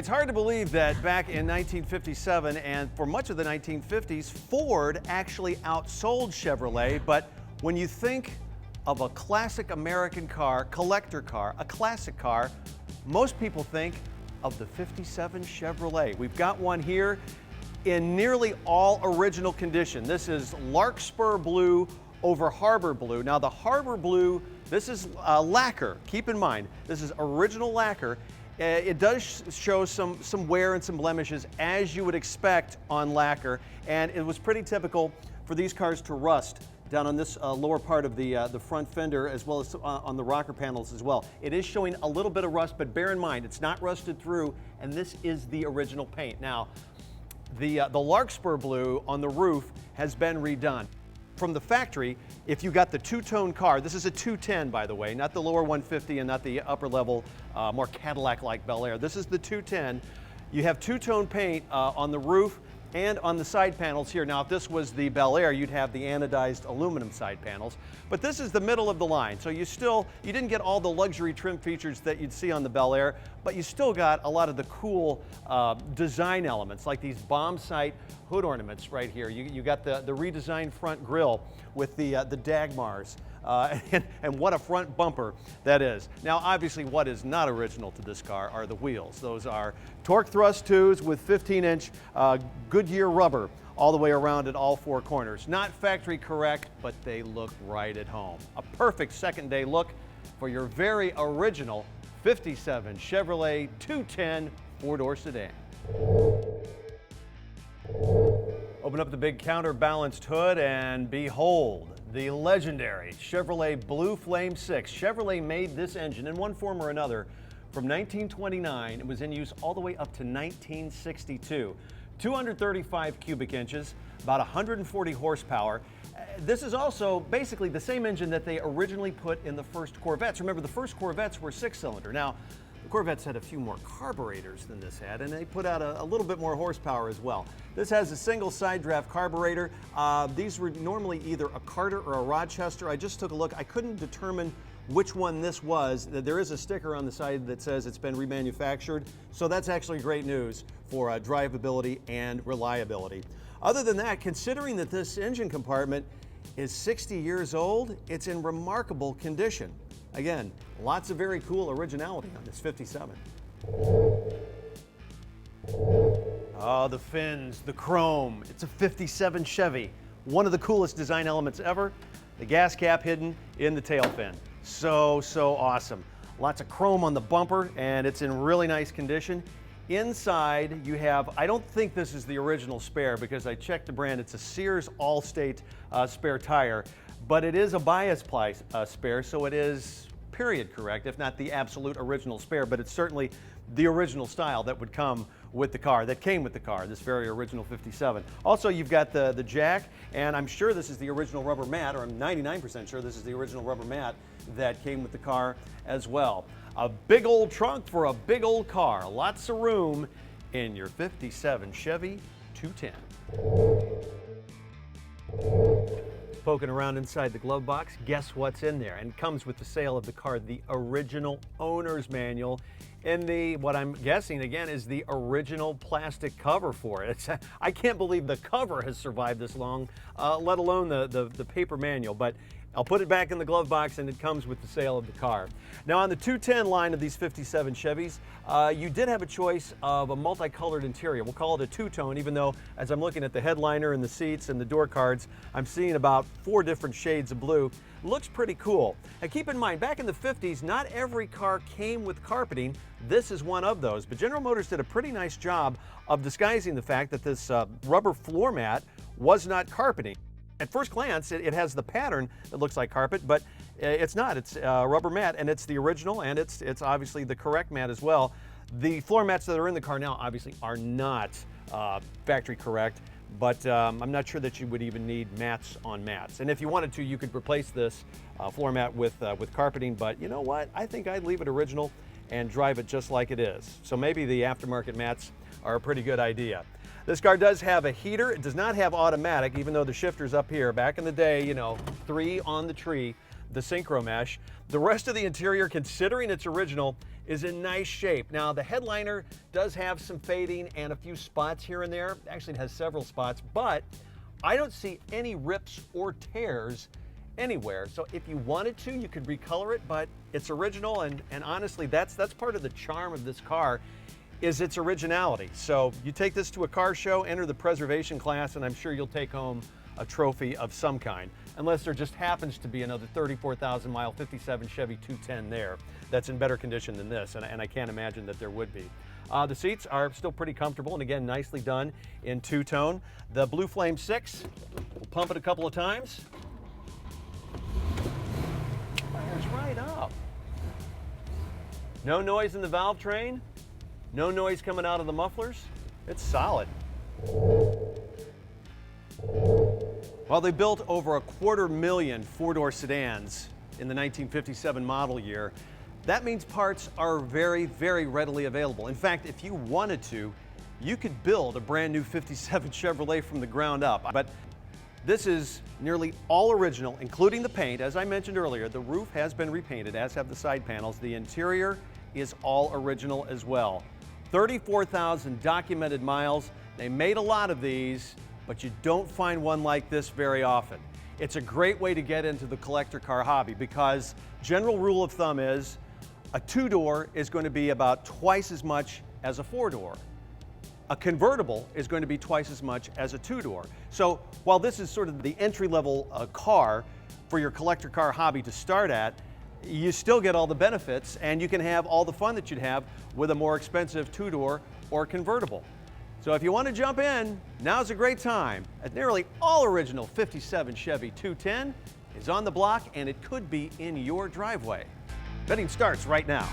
It's hard to believe that back in 1957 and for much of the 1950s, Ford actually outsold Chevrolet. But when you think of a classic American car, collector car, a classic car, most people think of the 57 Chevrolet. We've got one here in nearly all original condition. This is Larkspur Blue over Harbor Blue. Now the Harbor Blue, this is lacquer. Keep in mind, this is original lacquer. It does show some wear and some blemishes, as you would expect on lacquer, and it was pretty typical for these cars to rust down on this lower part of the front fender, as well as on the rocker panels as well. It is showing a little bit of rust, but bear in mind, it's not rusted through, and this is the original paint. Now, the Larkspur Blue on the roof has been redone. From the factory, if you got the two-tone car, this is a 210 by the way, not the lower 150 and not the upper level, more Cadillac-like Bel Air. This is the 210. You have two-tone paint on the roof and on the side panels here. Now, if this was the Bel Air, you'd have the anodized aluminum side panels, but this is the middle of the line. So you didn't get all the luxury trim features that you'd see on the Bel Air, but you still got a lot of the cool design elements, like these bomb sight hood ornaments right here. You got the redesigned front grille with the Dagmars. And what a front bumper that is. Now, obviously, what is not original to this car are the wheels. Those are torque thrust 2s with 15-inch Goodyear rubber all the way around at all four corners. Not factory correct, but they look right at home. A perfect second-day look for your very original 57 Chevrolet 210 four-door sedan. Open up the big counterbalanced hood and behold, the legendary Chevrolet Blue Flame 6. Chevrolet made this engine in one form or another from 1929. It was in use all the way up to 1962. 235 cubic inches, about 140 horsepower. This is also basically the same engine that they originally put in the first Corvettes. Remember, the first Corvettes were 6-cylinder. Now, the Corvettes had a few more carburetors than this had, and they put out a little bit more horsepower as well. This has a single side draft carburetor. These were normally either a Carter or a Rochester. I just took a look. I couldn't determine which one this was. There is a sticker on the side that says it's been remanufactured, so that's actually great news for drivability and reliability. Other than that, considering that this engine compartment is 60 years old, it's in remarkable condition. Again, lots of very cool originality on this 57. Oh, the fins, the chrome. It's a 57 Chevy. One of the coolest design elements ever. The gas cap hidden in the tail fin. So awesome. Lots of chrome on the bumper, and it's in really nice condition. Inside, you have, I don't think this is the original spare because I checked the brand. It's a Sears All-State spare tire, but it is a bias ply spare, so it is period correct, if not the absolute original spare, but it's certainly the original style that would come with the car, that came with the car, this very original 57. Also, you've got the jack, and I'm sure this is the original rubber mat, or I'm 99% sure this is the original rubber mat that came with the car as well. A big old trunk for a big old car. Lots of room in your 57 Chevy 210. Poking around inside the glove box, guess what's in there? And comes with the sale of the car, the original owner's manual in the, what I'm guessing again, is the original plastic cover for it. I can't believe the cover has survived this long, let alone the paper manual, but I'll put it back in the glove box and it comes with the sale of the car. Now on the 210 line of these 57 Chevys, you did have a choice of a multicolored interior. We'll call it a two-tone, even though as I'm looking at the headliner and the seats and the door cards, I'm seeing about 4 different shades of blue. Looks pretty cool. And keep in mind, back in the 50s, not every car came with carpeting. This is one of those, but General Motors did a pretty nice job of disguising the fact that this rubber floor mat was not carpeting. At first glance, it has the pattern that looks like carpet, but it's not. It's rubber mat, and it's the original, and it's obviously the correct mat as well. The floor mats that are in the car now obviously are not factory correct, but I'm not sure that you would even need mats on mats. And if you wanted to, you could replace this floor mat with carpeting, but you know what? I think I'd leave it original and drive it just like it is. So maybe the aftermarket mats are a pretty good idea. This car does have a heater. It does not have automatic, even though the shifter's up here. Back in the day, you know, 3 on the tree. the synchro mesh. The rest of the interior, considering it's original, is in nice shape. Now, the headliner does have some fading and a few spots here and there. Actually, it has several spots, but I don't see any rips or tears anywhere. So if you wanted to, you could recolor it, but it's original, and honestly, that's part of the charm of this car, is its originality. So you take this to a car show, enter the preservation class, and I'm sure you'll take home a trophy of some kind, unless there just happens to be another 34,000 mile 57 Chevy 210 there that's in better condition than this, and I can't imagine that there would be. The seats are still pretty comfortable, and again, nicely done in two-tone. The Blue Flame 6, we'll pump it a couple of times. Fires right up. No noise in the valve train, no noise coming out of the mufflers. It's solid. While they built over 250,000 four-door sedans in the 1957 model year, that means parts are very, very readily available. In fact, if you wanted to, you could build a brand new 57 Chevrolet from the ground up. But this is nearly all original, including the paint. As I mentioned earlier, the roof has been repainted, as have the side panels. The interior is all original as well. 34,000 documented miles. They made a lot of these, but you don't find one like this very often. It's a great way to get into the collector car hobby because general rule of thumb is a two-door is going to be about twice as much as a four-door. A convertible is going to be twice as much as a two-door. So while this is sort of the entry-level car for your collector car hobby to start at, you still get all the benefits and you can have all the fun that you'd have with a more expensive two-door or convertible. So if you want to jump in, now's a great time. A nearly all original 57 Chevy 210 is on the block and it could be in your driveway. Bidding starts right now.